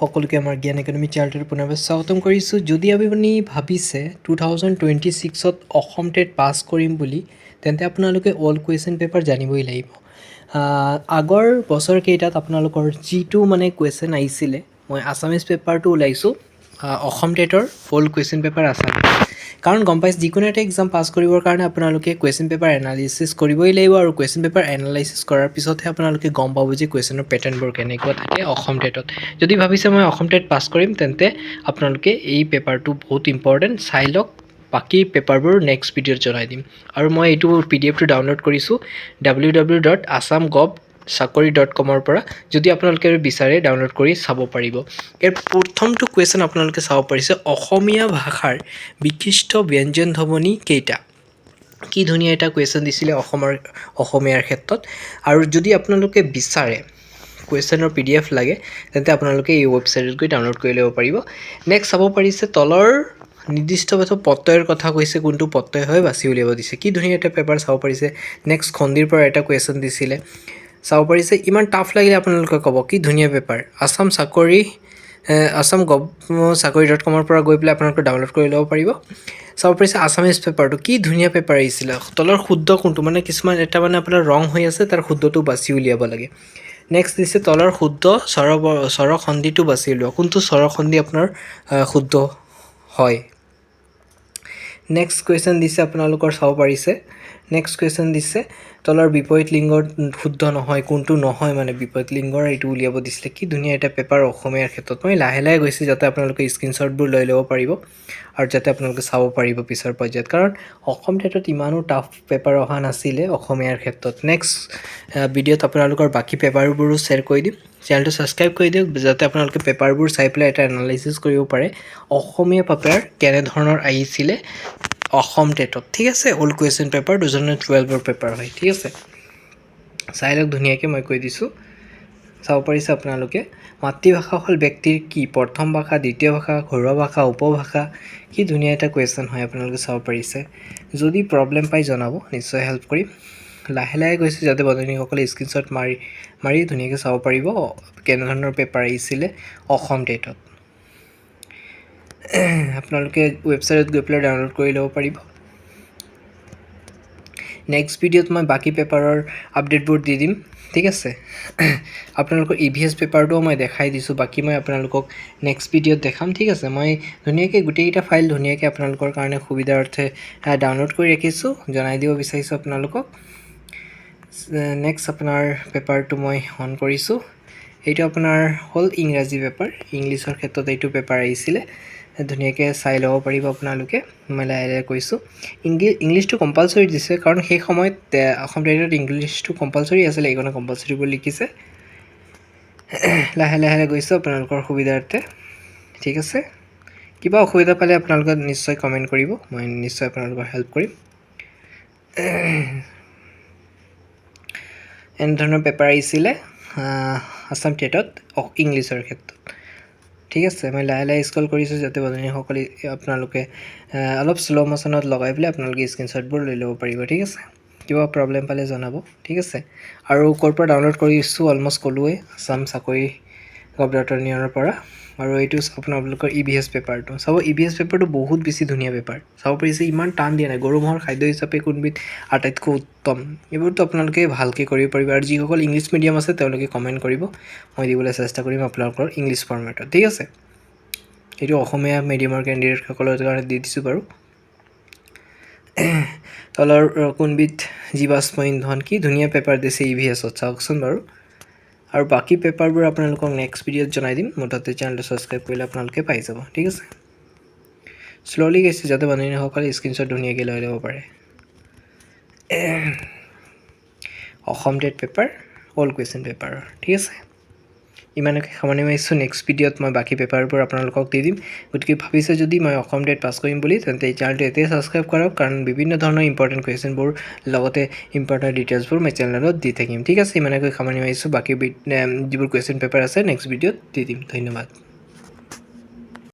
সকলোকে আমাৰ জ্ঞান একাডেমি চেনেলটোৰ পুনৰবাৰ স্বাগতম কৰিছোঁ। যদি আপুনি ভাবিছে 2026ত অসম টেট পাছ কৰিম বুলি, তেন্তে আপোনালোকে অল কুৱেশ্যন পেপাৰ জানিবই লাগিব। আগৰ বছৰকেইটাত আপোনালোকৰ যিটো কুৱেশ্যন আহিছিলে, মই আছামিজ পেপাৰটো ওলাইছোঁ অসম টেটৰ অল কুৱেশ্যন পেপাৰ আছামিজ। কাৰণ গম পাইছে যিকোনো এটা এক্সাম পাছ কৰিবৰ কাৰণে আপোনালোকে কুৱেশ্যন পেপাৰ এনালিচিছ কৰিবই লাগিব, আৰু কুৱেশ্যন পেপাৰ এনালাইচিছ কৰাৰ পিছতহে আপোনালোকে গম পাব যে কুৱেশ্যনৰ পেটাৰ্ণবোৰ কেনেকুৱা থাকে অসম টেটত। যদি ভাবিছে মই অসম টেট পাছ কৰিম, তেন্তে আপোনালোকে এই পেপাৰটো বহুত ইম্পৰ্টেণ্ট, চাই লওক। বাকী পেপাৰবোৰ নেক্সট ভিডিঅ'ত জনাই দিম। আৰু মই এইটো PDF-টো ডাউনলোড কৰিছোঁ www.assamgobchakori.com পৰা। যদি আপোনালোকে বিচাৰে ডাউনলোড কৰি চাব পাৰিব। ইয়াৰ প্ৰথমটো কুৱেশ্যন আপোনালোকে চাব পাৰিছে, অসমীয়া ভাষাৰ বিশিষ্ট ব্যঞ্জন ধ্বনি কেইটা? কি ধুনীয়া এটা কুৱেশ্যন দিছিলে অসমীয়াৰ ক্ষেত্ৰত। আৰু যদি আপোনালোকে বিচাৰে কুৱেশ্যনৰ PDF লাগে, তেন্তে আপোনালোকে এই ৱেবছাইটত গৈ ডাউনলোড কৰি ল'ব পাৰিব। নেক্সট চাব পাৰিছে তলৰ নিৰ্দিষ্ট প্ৰত্যয়ৰ কথা কৈছে, কোনটো প্ৰত্যয় হয় বাছি উলিয়াব দিছে। কি ধুনীয়া এটা পেপাৰ চাব পাৰিছে। নেক্সট খণ্ডিৰ পৰা এটা কুৱেশ্যন দিছিলে, চাব পাৰিছে। ইমান টাফ লাগিলে আপোনালোকে ক'ব কি ধুনীয়া পেপাৰ। assamgobchakori.com পৰা গৈ পেলাই আপোনালোকে ডাউনলোড কৰি ল'ব পাৰিব। চাব পাৰিছে আছামিজ পেপাৰটো, কি ধুনীয়া পেপাৰ আহিছিলে। তলৰ শুদ্ধ কোনটো, কিছুমান এটা আপোনাৰ ৰং হৈ আছে, তাৰ শুদ্ধটো বাছি উলিয়াব লাগে। নেক্সট দিছে তলৰ শুদ্ধ স্বৰখণ্ডিটো বাছি উলিওৱা, কোনটো স্বৰখণ্ডি আপোনাৰ শুদ্ধ হয়। নেক্সট কুৱেশ্যন দিছে আপোনালোকৰ চাব পাৰিছে। নেক্সট কুৱেশ্যন দিছে তলৰ বিপৰীত লিংগৰ শুদ্ধ নহয়, কোনটো নহয় বিপৰীত লিংগৰ, এইটো উলিয়াব দিছিলে। কি ধুনীয়া এটা পেপাৰ অসমীয়াৰ ক্ষেত্ৰত। মই লাহে লাহে গৈছোঁ যাতে আপোনালোকে স্ক্ৰীনশ্বটবোৰ লৈ ল'ব পাৰিব, আৰু যাতে আপোনালোকে চাব পাৰিব পিছৰ পৰ্যায়ত। কাৰণ অসম টেটত ইমানো টাফ পেপাৰ অহা নাছিলে অসমীয়াৰ ক্ষেত্ৰত। নেক্সট ভিডিঅ'ত আপোনালোকৰ বাকী পেপাৰবোৰো শ্বেয়াৰ কৰি দিম। চেনেলটো ছাবস্ক্ৰাইব কৰি দিয়ক, যাতে আপোনালোকে পেপাৰবোৰ চাই পেলাই এটা এনালাইচিছ কৰিব পাৰে অসমীয়া পেপাৰ কেনেধৰণৰ আহিছিলে অসম টেটত। ঠিক আছে, অল কুৱেশ্যন পেপাৰ 2012ৰ পেপাৰ হয়। ঠিক আছে, চাই লওক ধুনীয়াকৈ মই কৈ দিছোঁ। চাব পাৰিছে আপোনালোকে মাতৃভাষা হ'ল ব্যক্তিৰ কি? প্ৰথম ভাষা, দ্বিতীয় ভাষা, ঘৰুৱা ভাষা, উপভাষা। কি ধুনীয়া এটা কুৱেশ্যন হয়, আপোনালোকে চাব পাৰিছে। যদি প্ৰব্লেম পাই জনাব, নিশ্চয় হেল্প কৰিম। লাহে লাহে গৈছোঁ যাতে বন্ধুসকলে স্ক্ৰীনশ্বট মাৰি ধুনীয়াকৈ চাব পাৰিব কেনেধৰণৰ পেপাৰ আহিছিলে অসম টেটত। আপোনালোকে ৱেবছাইটত গৈ পেলাই ডাউনলোড কৰি ল'ব পাৰিব। নেক্সট ভিডিঅ'ত মই বাকী পেপাৰৰ আপডেটবোৰ দি দিম। ঠিক আছে, আপোনালোকৰ EVS পেপাৰটোও মই দেখাই দিছোঁ, বাকী মই আপোনালোকক নেক্সট ভিডিঅ'ত দেখাম। ঠিক আছে, মই ধুনীয়াকৈ গোটেইকেইটা ফাইল ধুনীয়াকৈ আপোনালোকৰ কাৰণে সুবিধাৰ্থে ডাউনলোড কৰি ৰাখিছোঁ, জনাই দিব বিচাৰিছোঁ আপোনালোকক। নেক্সট আপোনাৰ পেপাৰটো মই অন কৰিছোঁ। এইটো আপোনাৰ হ'ল ইংৰাজী পেপাৰ, ইংলিছৰ ক্ষেত্ৰত এইটো পেপাৰ আহিছিলে। ধুনীয়াকৈ চাই ল'ব পাৰিব আপোনালোকে। মই লাহে লাহে কৈছোঁ ইংলিছটো কম্পালচৰি দিছে, কাৰণ সেই সময়ত অসম টেটত ইংলিছটো কম্পালচৰি আছিলে, এইখনে কম্পালচৰি বুলি লিখিছে। লাহে লাহে গৈছোঁ আপোনালোকৰ সুবিধাৰ্থে। ঠিক আছে, কিবা অসুবিধা পালে আপোনালোকে নিশ্চয় কমেণ্ট কৰিব, মই নিশ্চয় আপোনালোকৰ হেল্প কৰিম। এনেধৰণৰ পেপাৰ আহিছিলে আছাম টেটত ইংলিছৰ ক্ষেত্ৰত। ঠিক আছে, মই লাহে লাহে স্ক্ৰল কৰিছোঁ যাতে বন্ধুসকলে আপোনালোকে অলপ শ্ল' মোশ্যনত লগাই পেলাই আপোনালোকে স্ক্ৰীনশ্বটবোৰ লৈ ল'ব পাৰিব। ঠিক আছে, কিবা প্ৰব্লেম পালে জনাব। ঠিক আছে, আৰু ক'ৰ পৰা ডাউনলোড কৰিছোঁ অলমষ্ট ক'লোৱেই, assamgobchakori.in পৰা। আৰু এইটো আপোনালোকৰ EVS পেপাৰটো চাব। EVS পেপাৰটো বহুত বেছি ধুনীয়া পেপাৰ, চাব পাৰিছে। ইমান টান দিয়া নাই। গৰু ম'হৰ খাদ্য হিচাপে কোনবিধ আটাইতকৈ উত্তম, এইবোৰতো আপোনালোকে ভালকৈ কৰিব পাৰিব। আৰু যিসকল ইংলিছ মিডিয়াম আছে তেওঁলোকে কমেণ্ট কৰিব, মই দিবলৈ চেষ্টা কৰিম আপোনালোকৰ ইংলিছ ফৰ্মেটত। ঠিক আছে, এইটো অসমীয়া মিডিয়ামৰ কেণ্ডিডেটসকলৰ কাৰণে দি দিছোঁ বাৰু। তলৰ কোনবিধ জীৱাশ্ম ইন্ধন, কি ধুনীয়া পেপাৰ দিছে EVSত, চাওকচোন বাৰু। আৰু বাকী পেপাৰবোৰ আপোনালোকক নেক্সট ভিডিঅ'ত জনাই দিম। মুঠতে চেনেলটো ছাবস্ক্ৰাইব কৰিলে আপোনালোকে পাই যাব। ঠিক আছে, শ্ল'লি গৈছে যাতে বন্ধুসকলে স্ক্ৰীনশ্বট ধুনীয়াকৈ লৈ ল'ব পাৰে। Assam TET paper all question পেপাৰৰ। ঠিক আছে, ইমানকে সামৰণি মাৰিছোঁ। নেক্সট ভিডিঅ'ত মই বাকী পেপাৰবোৰ আপোনালোকক দি দিম। গতিকে ভাবিছে যদি মই অসম টেট পাছ কৰিম বুলি, তেন্তে এই চেনেলটো এতিয়াই ছাবস্ক্ৰাইব কৰক, কাৰণ বিভিন্ন ধৰণৰ ইম্পৰ্টেণ্ট কুৱেশ্যনবোৰ লগতে ইম্পৰ্টেণ্ট ডিটেইলছবোৰ মই চেনেলত দি থাকিম। ঠিক আছে, ইমানকৈ সামৰণি মাৰিছোঁ। বাকী যিবোৰ কুৱেশ্যন পেপাৰ আছে নেক্সট ভিডিঅ'ত দি দিম। ধন্যবাদ।